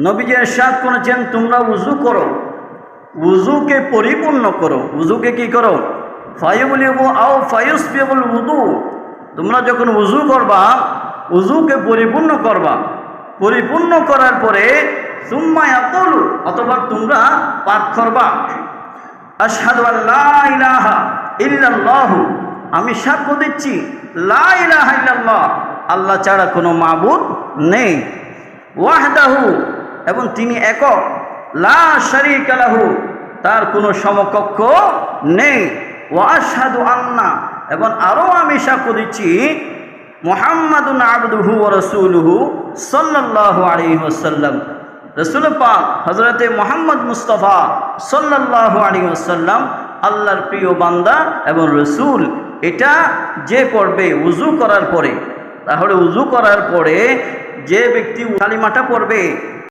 নবীজি ইরশাদ করেছেন, তোমরা উযু করো, উযুকে পরিপূর্ণ করো। উযুকে কি করো? ফায়ুবলিগু আও ফায়ুসবিগুল উযু। তোমরা যখন উযু করবা, উযুকে পরিপূর্ণ করবা। পরিপূর্ণ করার পরে সুম্মা ইয়াকুলু, অতঃপর তোমরা পাঠ করবা, আশহাদু আল্লা ইলাহা ইল্লাল্লাহু, আমি সাক্ষ্য দিচ্ছি লা ইলাহা ইল্লাল্লাহ, আল্লাহ ছাড়া কোনো মাবুদ নেই, ওয়াহদাহু, এবং তিনি একক, লা শারীকা লাহু, তার কোনো সমকক্ষ নেই, ওয়া আশহাদু আন্না, এবং আরও আমি সাক্ষ্য দিচ্ছি মুহাম্মাদুন আবদুহু ওয়া রাসূলুহু সাল্লাল্লাহু আলাইহি ওয়াসাল্লাম, রাসূল পাক হযরতে মুহাম্মদ মুস্তাফা সাল্লাল্লাহু আলাইহি ওয়াসাল্লাম আল্লাহর প্রিয় বান্দা এবং রসুল। এটা যে পড়বে উযু করার পরে, তাহলে উযু করার পরে যে ব্যক্তি কালিমাটা পড়বে